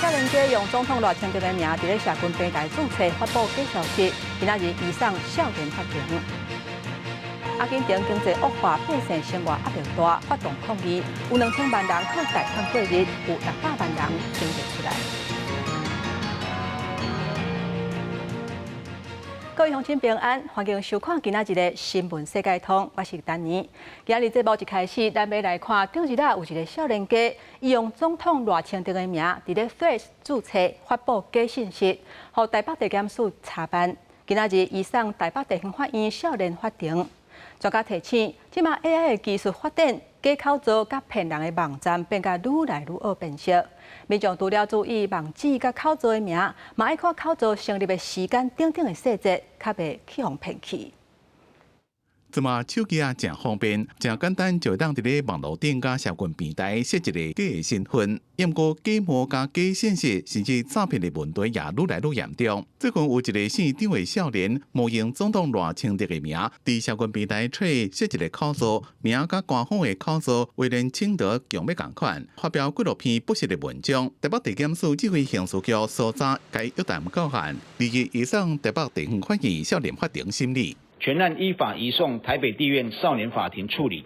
少年家用总统赖清德的名，伫咧社群平台注册发布假消息，今仔日移送少年法庭。阿根廷经济恶化，百姓生活压力大，发动抗议，有2000万人靠大抗过日，有600万人选择出来。各位乡亲平安，欢迎收看今仔日的新闻世界通，我是丹妮。今日节目一开始，咱要来看近日有一个少年家，伊用总统赖清德的名，伫咧 Threads 注册发布假信息，互台北地检署查办。今仔日移送台北地方法院少年法庭。专家提醒，即马 AI 的技术发展，假口罩甲骗人的网站变甲愈来愈恶变色。民众除了注意网址甲口罩的名，嘛爱看口罩成立的时间等等的细节，较袂去互骗去。即马手机真方便，真简单就当伫咧网络顶甲社群平台设一个假的身份。不过假冒甲假信息，甚至诈骗的问题也愈来愈严重。最近有一个姓张的少年，冒用总统赖清德的名，伫社群平台设一个口罩，名甲官方的口罩为连清德用要共款，发表几多篇不实的文章。台北地检署指挥刑事局搜查该约谈个案，立即移送台北地方法院少年法庭审理。全案依法移送台北地院少年法庭处理。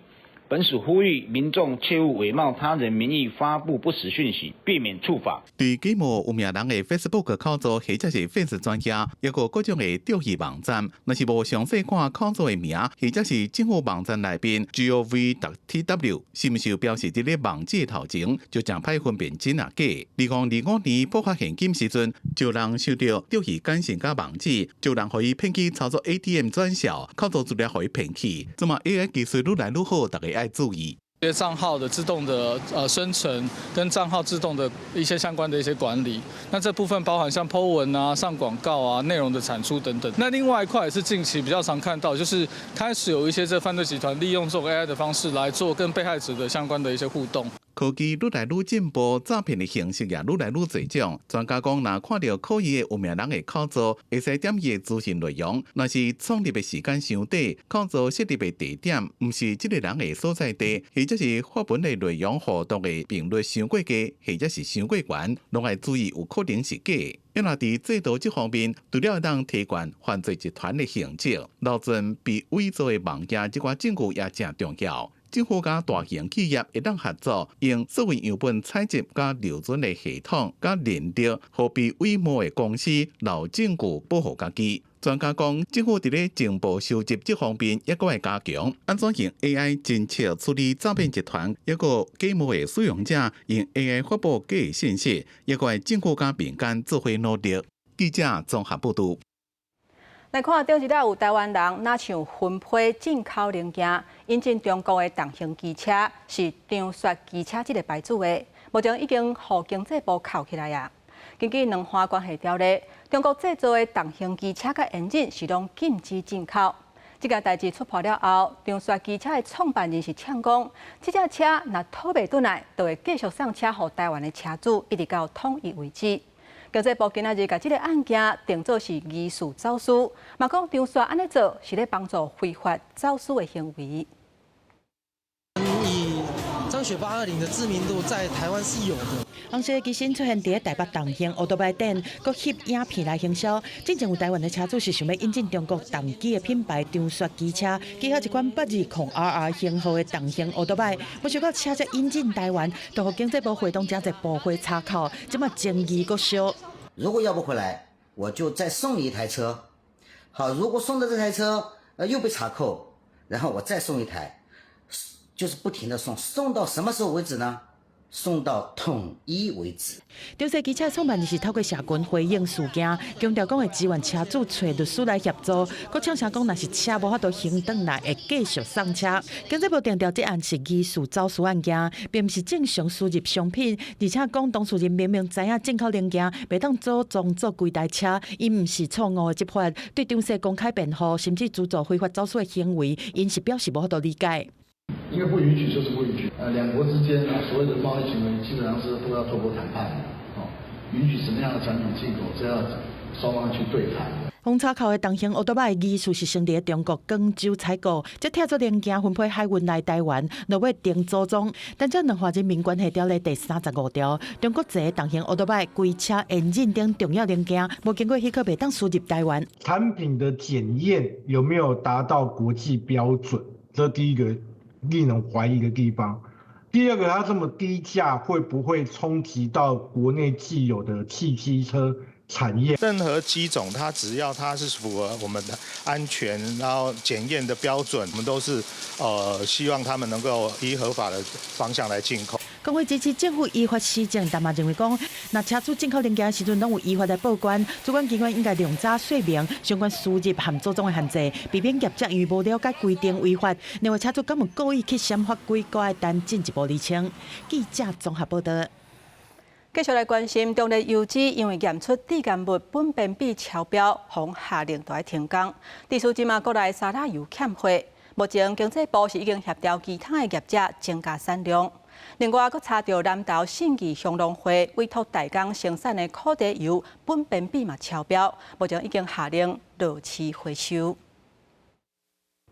本署呼吁民众切勿伪冒他人名义发布不实讯息，避免触法。对假冒有名人的 Facebook 口罩或者是 Face 专页，抑个各种的钓鱼网站，若是无详细看口罩的名，或者是政府网站内边 gov.tw， 是毋是标示伫咧网址的头前，就真歹分辨真啊假。2025年普发现金时阵，就人收到钓鱼简讯甲网址，就人可以骗去操作 ATM 转销，口罩资料可以骗去。这么 AI 技术愈来愈好，大家爱注意。这些账号的自动的生成跟账号自动的一些相关的一些管理，那这部分包含像 po 文啊、上广告啊、内容的产出等等。那另外一块也是近期比较常看到，就是开始有一些这犯罪集团利用这种 AI 的方式来做跟被害者的相关的一些互动。科技愈来愈进步，诈骗的形式也愈来愈多种。专家讲，若看到可疑的有名人的口罩，会使点伊的资讯内容。若是创立的时间伤短，口罩设立的地点毋是这个人的所在地，或者是发文的内容互动的频率伤过低，或者是伤过悬，拢要注意有可能是假。因为伫制度这方面，除了当提悬犯罪集团的刑责，留存被伪造的网页这寡证据也真重要。政府甲大型企业一旦合作，用数位样本采集甲留存的系统甲能力，互被伪冒的公司留证据保护家己。专家讲，政府伫咧情报收集这方面也搁会加强，安怎用 AI 侦测处理诈骗集团，也个假冒的使用者用 AI 发布假的信息，也个政府甲民间做伙努力。记者综合报道。来看，近日有台湾人若像分批进口零件，引进中国的重型机车，是张雪机车这个牌子的，目前已经互经济部扣起来啊。根据两岸关系条例，中国制造的重型机车甲引进是拢禁止进口。这件代志出破了后，张雪机车的创办人是呛讲，这架车若讨袂转来，就会继续送车予台湾的车主，一直到统一为止。经济部今仔日把这个案件定做是疑似走私，嘛讲张雪安尼做是咧帮助非法走私的行为。以张雪820的知名度在台湾是有的。红色机身出现伫台北重型奥多拜店，搁翕影片来行销。之前有台湾的车主是想要引进中国重机的品牌张雪机车，结合一款82RR 型号的重型奥多拜，没想到车才引进台湾，都互经济部会动真侪部会查扣，即马争议搁小。如果要不回来，我就再送你一台车。好，如果送的这台车又被查扣，然后我再送一台，就是不停的送到什么时候为止呢？送到统一为止。张雪机车创办人是透过社群回应事件，强调讲会支援车主找律师来协助，佮呛声讲若是车无法度行转来，会继续送车。经济部强调，这案是疑似走私案件，并不是正常输入商品，而且讲当事人明明知影进口零件袂当组装做几台车，因唔是错误的执法，对张雪公开辩护，甚至资助非法走私的行为，因是表示无法度理解。因为不允许就是不允许，两国之间所有的贸易行为基本上是都要透过谈判，允许什么样的产品进口，这要双方去对谈。风车口的重型奥多麦疑似是先伫中国广州采购，则拆作零件分配海运来台湾，落尾定组装。但这两华人民关系条例第35条，中国籍重型奥多麦规车引进等重要零件，无经过许可，袂当输入台湾。产品的检验有没有达到国际标准？这第一个令人怀疑的地方。第二个，它这么低价，会不会冲击到国内既有的汽机车产业？任何机种，它只要它是符合我们的安全，然后检验的标准，我们都是希望他们能够以合法的方向来进口。工会支持政府依法施政，但嘛认为讲，那车主进口零件的时阵，拢有依法来报关，主管机关应该量早说明相关输入含组装的限制，避免业者因为无了解规定违法。另外，车主敢有故意去闪法规，搁爱等进一步厘清。记者综合报道。继续来关心中立油脂，因为验出致癌物苯苯比超标，恐下令要停工。地区今嘛国内沙拉油欠货，目前经济部是已经协调其他的业者增加产量。另外，阁查到南投信义乡农会委托大工生产的苦茶油苯苯比嘛超标，目前已经下令落市回收。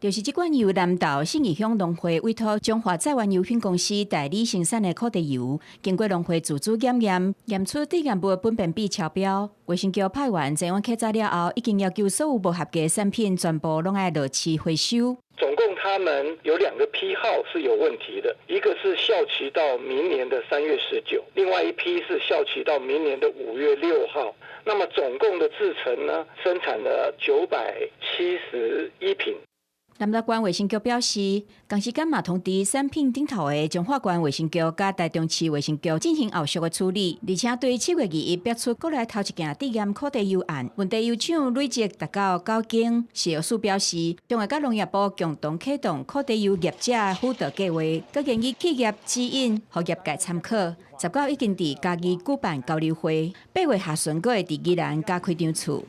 就是这款由南投信义乡农会委托中华载湾油品公司代理生产的苦茶油，经过农会自主检验，验出致癌物苯苯比超标。卫生局派员前往稽查了后，已经要求所有无合格产品全部拢要落市回收。总共他们有2个批号是有问题的，一个是效期到明年的3月19，另外一批是效期到明年的5月6号。那么总共的制程呢，生产了971瓶。南投县卫生局表示，同时间嘛通知产品顶头的彰化县卫生局甲台中市卫生局进行后续的处理，而且对7月21日标出国内头一件致癌苦茶油案，问题油厂累积达到9件。食药署表示，将会甲农业部共同启动苦茶油业者辅导计划，佮建议企业指引，互业界参考。19已经伫嘉义举办交流会，8月下旬，阁会伫宜兰加开场处。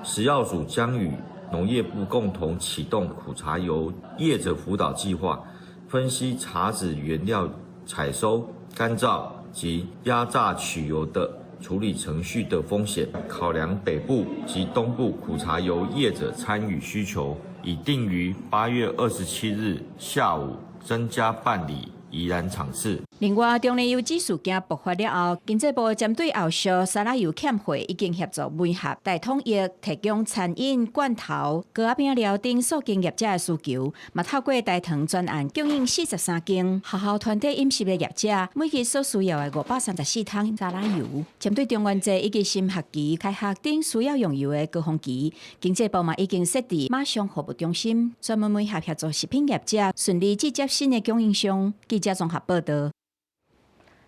食药署将与农业部共同启动苦茶油业者辅导计划，分析茶籽原料采收、干燥及压榨取油的处理程序的风险，考量北部及东部苦茶油业者参与需求，已定于8月27日下午增加办理宜兰场次。另外，中立油脂事件爆发了后，经济部针对后续沙拉油欠货，已经协助媒合大统一提供餐饮、罐头、糕仔饼料等所经业者的需求，嘛透过大堂专案供应43间学校团体饮食的业者，每日所需要的534桶沙拉油。针对中元节以及新学期开学等需要用油的高峰期，经济部嘛已经设置马上服务中心，专门媒合协助食品业者顺利接接新的供应商。记者综合报道。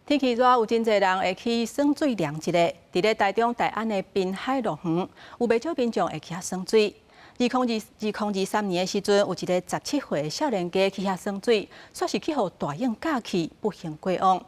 天气热，有真侪人会去耍水凉一下。伫咧台中大安的滨海乐园，有不少民众会去遐耍水。2023年的时阵，有一个17岁的少年家去遐耍水，说是去互大影架起，不幸过往。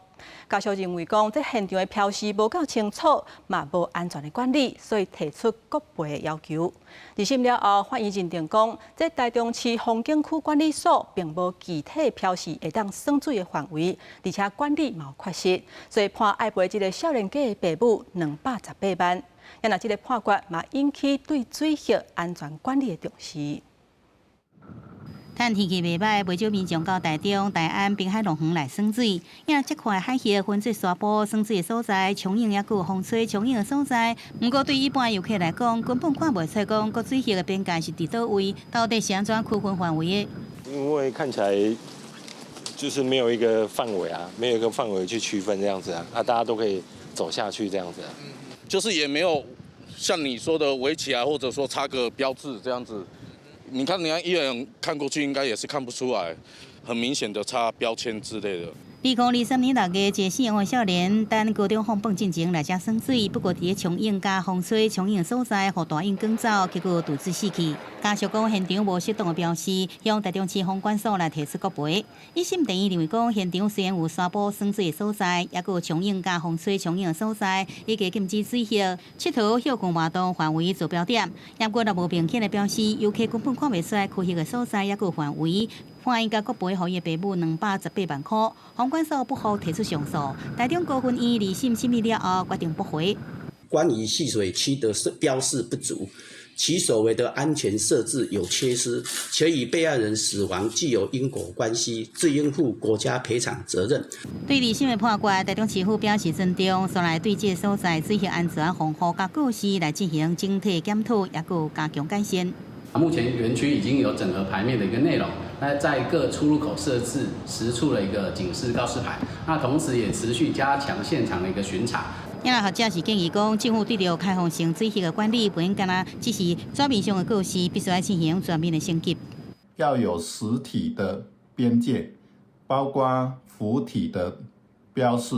家属认为讲，这现场的漂示无够清楚，嘛无安全的管理，所以提出各赔的要求。二审了后，法院认定讲，这台中市风景区管理所并无具体标示会当耍水的范围，而且管理嘛有缺失，所以判爱赔这个少年家的父母218万。也那这个判决嘛引起对水域安全管理的重视。趁天气袂歹，不少民众到台中、大安、滨海乐园来耍水。因这块海域分做沙坡耍水的所在、冲影也有风吹冲影的所在。不过对一般游客来讲，根本看袂出讲，各水域的边界是伫倒位，到底是安怎区分范围的？因为看起来就是没有一个范围啊，没有一个范围去区分这样子啊，大家都可以走下去这样子啊。就是也没有像你说的围起来，或者说插个标志这样子。你看，一眼看过去，应该也是看不出来，很明显的插标签之类的。2023年6月，一个4岁少年等高中放放进前来遮耍水，不过伫咧冲影加风吹冲影所在，互大影赶走，结果导致死去。家属讲现场无适当的标示，向台中市风管所来提出国赔。一审第一认为讲，现场虽然有沙坡耍水的所在，也有冲影加风吹冲影的所在，以及禁止水域、佚佗、休闲活动范围坐标点，也过若无明显的标示，游客根本看袂出来区域的所在也有范围。判应该国赔予伊的父母218万块，风管所不服提出上诉。台中高分院2审审理了后，决定驳回。关于戏水区的标示不足，其所谓的安全设置有缺失，且与被害人死亡具有因果关系，自应负国家赔偿责任。对二审的判决，台中市府表示尊重，所来对这个所在水域安全防护甲措施来进行整体检讨，也有加强改善。目前园区已经有整合排面的一个内容，那在各出入口设置10处的一个警示告示牌，那同时也持续加强现场的一个巡查。因学者是建议讲，政府对着开放性水域的管理，不应干那只是纸面上的告示，必须要进行全面的升级。要有实体的边界，包括浮体的标示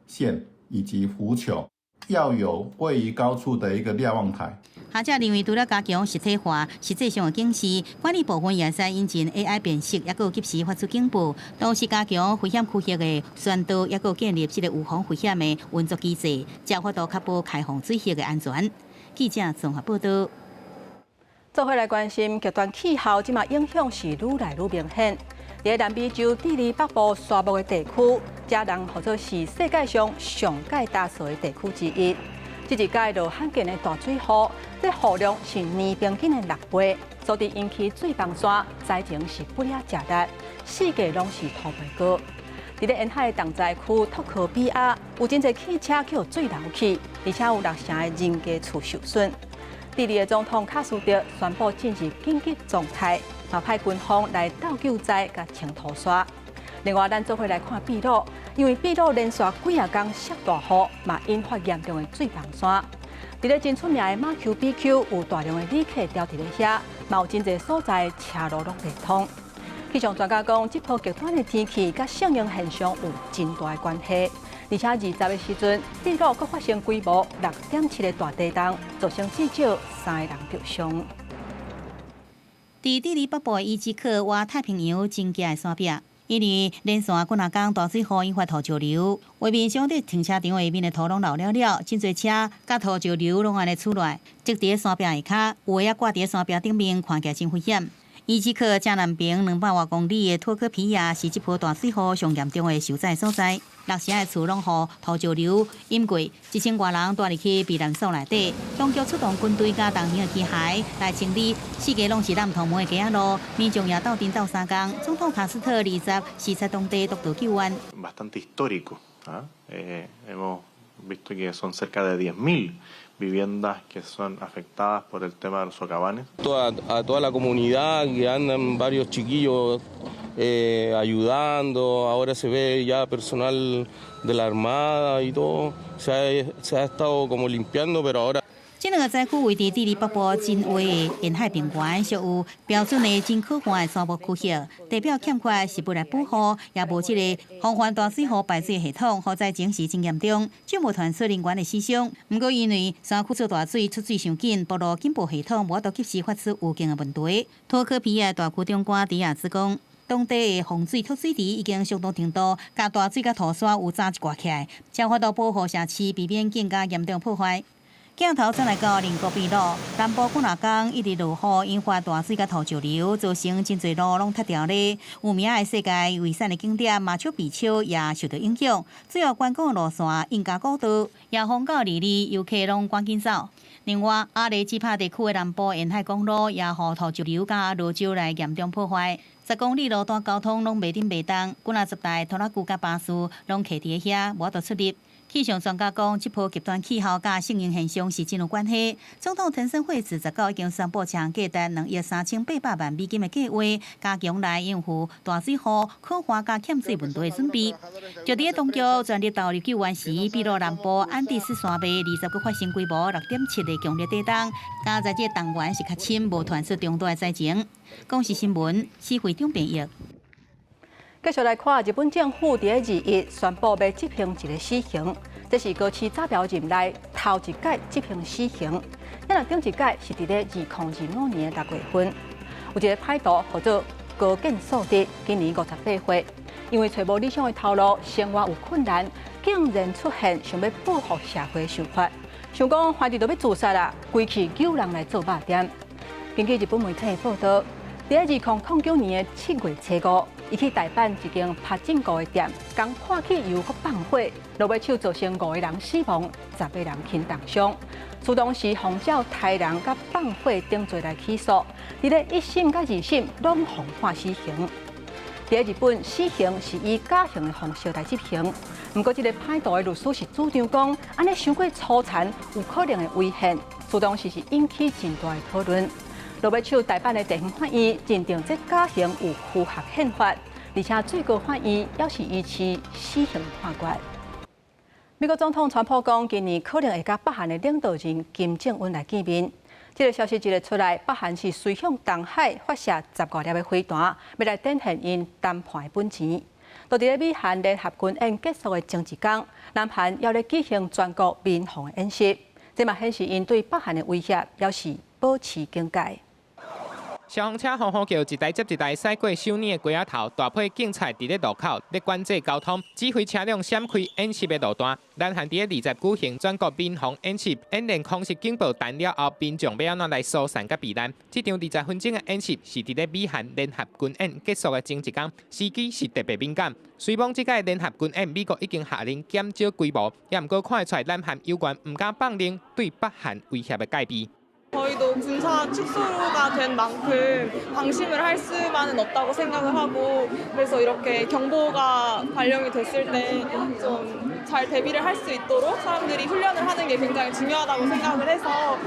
线以及浮球，要有位于高处的一个瞭望台。学者认为，除了加强实体化、实际上的警示，管理部分也使引进 AI 辨识，也有及时发出警报，同时加强危险区域的宣导，也有建立这个预防危险的运作机制，才法度确保开放水域的安全。记者综合报道。做伙来关心极端气候，即马影响是愈来愈明显。在南美洲智利北部沙漠的地区，这人或者是世界上上界大水的地区之一。这一届落罕见的大水雨，这雨量是年平均的6倍，所以引起水崩山灾情是不了价值，世界拢是土倍高。伫咧沿海的重灾区托科比亚，有真侪汽车去水流去，而且有6成的人家厝受损。智利的总统卡斯特宣布进入紧急状态，嘛派军方来斗救灾甲清土沙。另外，咱做伙来看秘鲁，因为秘鲁连续几啊天下大雨，嘛引发严重的水崩山。伫咧真出名的马丘比丘，有大量的旅客掉伫咧遐，嘛有真侪所在车路拢未通。气象专家讲，这波极端的天气甲适应现象有真大的关系。而且20的时阵，秘鲁阁发生规模6.7的大地震，造成至少3个人受伤。伫智利北部的伊兹克挖太平洋真假的山壁。因为连续几若天大水雨引发土石流，外面上伫停车场下面的土拢流了，真侪车甲土石流拢安尼出来，积伫山壁下骹，有的还挂伫山壁顶面，看起来真危险。伊兹克正南边200多公里的托科皮亚是这波大水雨上严重的受灾所在，6成的厝拢予土石流淹过，1000多人住入去避难所内底。当局出动军队甲重型的机械来清理，四界拢是烂透门的街仔路，民众也斗阵斗3天。总统卡斯特20视察当地督导救援。Bastante histórico, hemos visto que son cerca de 10.000 viviendas que son afectadas por el tema de los socavanes. A toda la comunidad que andan varios chiquillos ayudando, ahora se ve ya personal de la Armada y todo, se ha estado como limpiando, pero ahora... 这两个灾区位伫智利北部真歪的沿海平原，属有标准的真可观的沙漠区域，代表欠缺是不来保护，也无这个防范大水河排水系统，火灾情势真严重，救护团队人员的死伤。不过因为山区出大水，出水伤紧，部落警报系统无法度及时发出预警的问题。托科皮亚大区长官迪亚兹讲，当地的防水脱水池已经相当程度，甲大水甲土沙有早一挂起来，才法度保护社区，避免更加严重破坏。镜头转来到邻国秘鲁，南部几若天一直落雨，引发大水甲土石流，造成真侪路拢塌掉咧。有名的世界遗产的景点马丘比丘也受到影响，主要观光路线印加古道也封到2日，游客拢赶紧走。另外，阿雷基帕地区的南部沿海公路也予土石流甲落石来严重破坏，10公里路段交通拢袂顶袂动，几若10台拖拉机甲巴士拢徛伫遐，无法度出入。气象专家讲，这波极端气候甲适应现象是真有关系。总统藤森惠子19已经宣布将价值2亿3800万美金的计划，加强来应付大水雨、可化甲欠水问题的准备。就伫当局全力投入救援时，秘鲁南部安第斯山脉20个发生规模6.7的强烈地震，加在这动员是较深，无传出重大的灾情。公视新闻，施会长编译。继续来看，日本政府伫2日宣布要执行一个死刑，这是过去早条任内头一届执行死刑。咱顶一届是伫咧2025年的6月份，有一个歹徒叫做高见素德，今年58岁，因为找无理想的头路，生活有困难，竟然出现想要报复社会受罚，想讲怀疑到要自杀啦，规气9人来做肉店。根据日本媒体的报道。在2009年的7月初5，伊去大阪一间拍进购的店，刚破汽油和放火，落尾手造成5个人死亡，10个人轻重伤。出动时奉召杀人甲放火等罪来起诉，伫咧1审甲2审拢奉判死刑。伫日本，死刑是以假刑的方式来执行。不过，这个歹徒的律师是主张讲，安尼伤过粗残，有可能会危险。出动时是引起真大的讨论。落尾手大阪的地方法院认定这假刑有符合宪法，而且最高法院也是依持死刑判决。美国总统川普讲，今年可能会甲北韩的领导人金正恩来见面。这个消息一日出来，北韩是随向东海发射15粒的飞弹，要来展现因谈判的本钱。就伫咧美韩联合军演结束的前一天，南韩要咧举行全国民防的演习，这嘛显示因对北韩的威胁表示保持警戒。消防车呼呼叫，一台接一台驶过修理的街仔头，大批警察伫咧路口咧管制交通，指挥车辆闪开演习的路段。南韩伫咧20举行全国民防演习，演练空袭警报弹了后，民众要安怎来疏散甲避难。这场20分钟的演习是伫咧美韩联合军演结束的前一天，时机是特别敏感。虽讲这届联合军演，美国已经下令减少规模，也毋过看得出来南韩有关唔敢放冷对北韩威胁的戒备。 저희도 군사 축소가 된 만큼 방심을 할 수만은 없다고 생각을 하고 그래서 이렇게 경보가 발령이 됐을 때 좀 잘 대비를 할 수 있도록 사람들이 훈련을 하는 게 굉장히 중요하다고 생각을 해서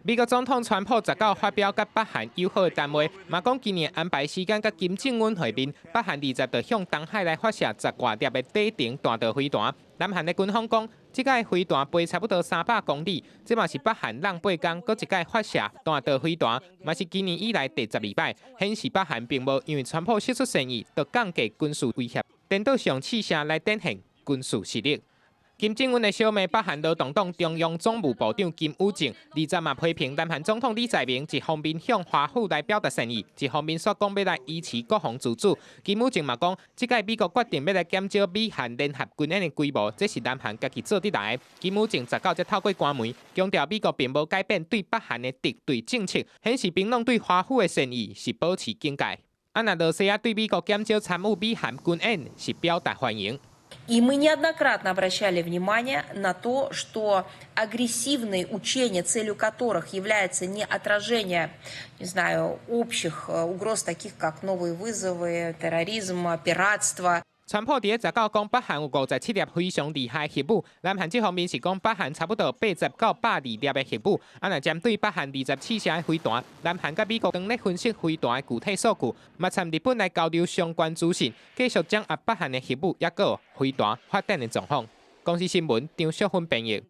美国总统川普19发表甲北韩友好的谈话，嘛讲今年安排时间甲金正恩会面，北韩20就向东海来发射10多粒的短程弹道飞弹。南韩的军方讲，这届飞弹飞差不多300公里，这嘛是北韩让8天搁一届发射弹道飞弹，嘛是今年以来第12摆，显示北韩并无因为川普释出善意，就降低军事威胁，颠倒上试射来展现军事实力。 金正恩的小妹北韩劳动党中央总务部长金宇正20嘛批评南韩总统李在明一方面向华府来表达善意，一方面说讲要来支持国防自主。金宇正嘛讲，这届美国决定要来减少美韩联合军演的规模，这是南韩家己做得来的。金宇正19则透过官媒强调，美国并无改变对北韩的敌对政策，显示平壤对华府的善意是保持警戒。啊，那罗西亚对美国减少参与美韩军演是表达欢迎。 И мы неоднократно обращали внимание на то, что агрессивные учения, целью которых является не отражение, не знаю, общих угроз, таких как новые вызовы, терроризм, пиратство. 川普伫19讲北韩有57粒非常厉害核武，南韩这方面是讲北韩差不多80到120粒的核武。啊，若针对北韩20试射的飞弹，南韩甲美国当咧分析飞弹的具体数据，嘛参日本来交流相关资讯，继续掌握北韩的核武，也个飞弹发展的状况。公司新闻张淑芬编译。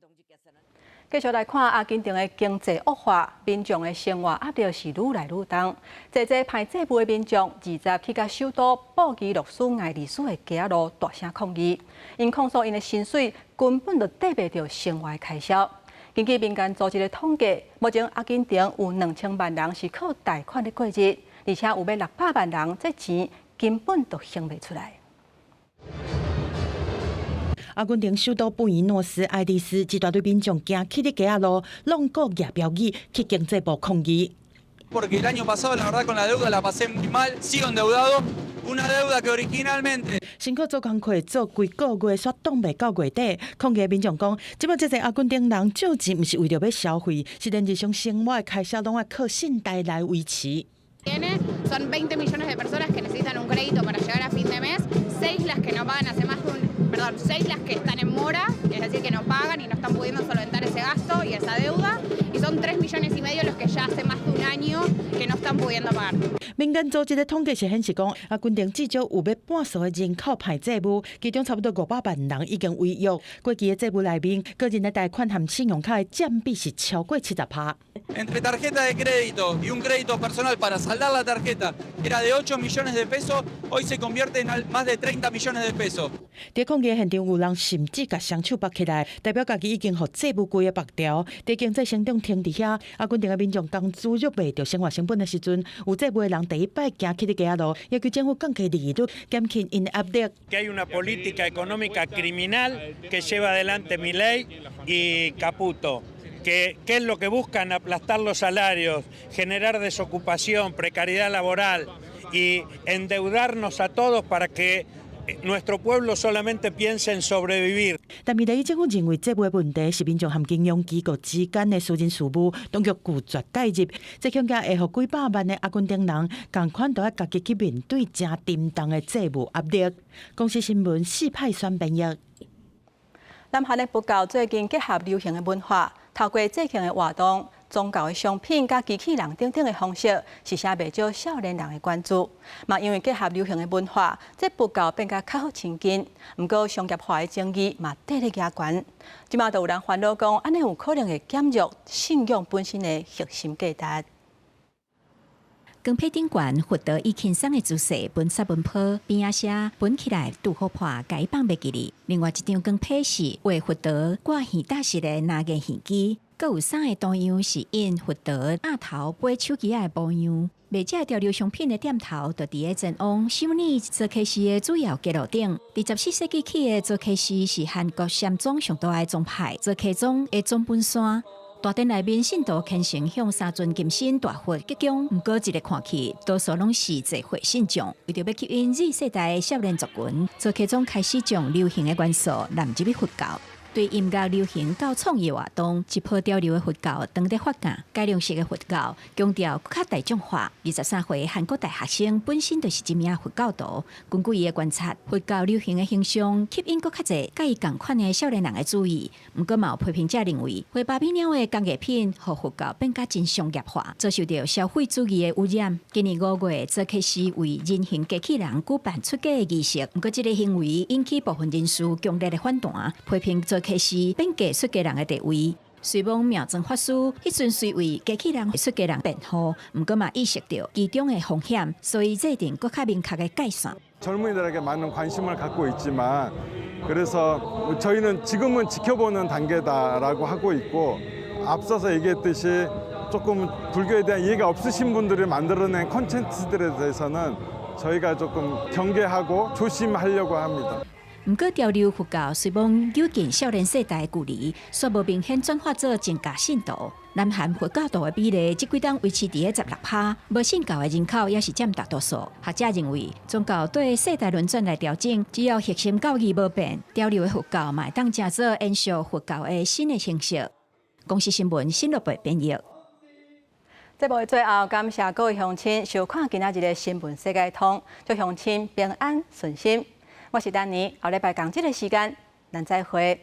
继续来看阿根廷的经济恶化，民众的生活压力是愈来愈重。济派政府的民众20去甲首都布宜诺斯艾利斯的街仔路大声抗议，因控诉因的薪水根本就抵不着生活开销。根据民间组织的统计，目前阿根廷有2000万人是靠贷款的过日，而且有要600万人，这钱根本就还袂出来。 阿根廷首都布宜诺斯艾利斯一大堆民众行起伫街仔路，弄国野标语去经济部抗议。Porque el año pasado, la verdad, con la deuda la pasé muy mal, sigo endeudado, una deuda que originalmente. 辛苦做工课做几个月，却挡袂到月底。抗议民众讲，即摆这些阿根廷人借钱，毋是为着要消费，是连日常生活的开销拢要靠信贷来维持。 Son 20 millones de personas que necesitan un crédito para llegar a fin de mes, 6 las que no pagan hace más de perdón, 6 las que están en mora, es decir, que no pagan y no están pudiendo solventar ese gasto y esa deuda, y son 3,5 millones los que ya hace más de un año que no están pudiendo pagar. 民间组织的统计是显示讲，阿根廷至少有要半数的人口派债务，其中差不多500万人已经违约。过期的债务内面，个人的贷款和信用卡的占比是超过70%。 Entre tarjeta de crédito y un crédito personal para saldar la tarjeta, era de 8 millones de pesos, hoy se convierte en más de 30 millones de pesos. 在抗议现场，有人甚至把双手拔起来，代表家己已经互债务规个绑条。在经济成长停伫遐，阿根廷的民众工资入袂着生活成本的时阵，有债务的人第一摆行起伫街仔路，要求政府降低利率，减轻因的压力。Que hay una política económica criminal que lleva adelante Milei y Caputo. ¿Qué es lo que buscan? Aplastar los salarios, generar desocupación, precariedad laboral y endeudarnos a todos para que nuestro pueblo solamente piensa en sobrevivir。但美台政府认为这个问题是民众和金融机构之间的私人事务，当局拒绝介入。这恐怕会互几百万的阿根廷人同款都要家己去面对正沉重的债务压力。公司新闻4派选编译。南韩的佛教最近结合流行的文化，透过节庆的活动、宗教的商品、甲机器人等等的方式，是惹袂少少年人的关注。嘛，因为结合流行的文化，这佛教变甲较好亲近。不过商业化的争议嘛，得咧加悬。即马就有人烦恼讲，安尼有可能会减弱信仰本身的核心价值。光批顶悬佛陀以轻松的姿势奔杀奔跑，边仔写本起来拄好破，解放袂记哩。另外一张光批是为佛陀挂现大式的拿件现机，阁有3个图样是印佛陀额头背手机的模样。卖这潮流商品的店头，就伫个前往首尔做开市的主要街路顶。14世纪起的做开市是韩国禅宗上大的宗派，做开宗的总本山。大殿内面信徒虔诚向3尊金身大佛鞠躬，不过一个看去，多数拢是集会信众，为着要吸引Z世代的少年族群，做其中开始将流行的元素纳入去佛教。对音乐流行到创意活动，一波潮流的佛教当地发展，改良式的佛教强调更较大众化。23岁韩国大学生本身就是一名佛教徒，根据伊的观察，佛教流行的形象吸引更较侪甲伊同款的少年人的注意。不过，有批评者认为，花巴比鸟的工艺品和佛教变甲真商业化，遭受到消费主义的污染。今年5月，做开始为人形机器人举办出家的仪式，不过这个行为引起部分人士强烈的反弹，批评做开始变价出家人的地位。随望妙正法师迄阵虽为机器人出家人辩护，不过嘛意识到其中的风险，所以制定更较明确的界线。 젊은이들에게 많은 관심을 갖고 있지만 그래서 저희는 지금은 지켜보는 단계다라고 하고 있고 앞서서 얘기했듯이 조금 불교에 대한 이해가 없으신 분들이 만들어낸 콘텐츠들에 대해서는 저희가 조금 경계하고 조심하려고 합니다. 不过，潮流佛教虽望有近少年世代距离，却无明显转化做增加信徒。南韩佛教徒的比例，这几档维持伫个16%，无信教的人口也是占大多数。学者认为，宗教对世代轮转来调整，只要核心教义无变，潮流的佛教嘛当正做延续佛教的新的形式。公司新闻新乐报编译。节目的最后，感谢各位乡亲收看今仔日的新闻世界通，祝乡亲平安顺心。我是丹妮，后礼拜同这个时间，咱再会。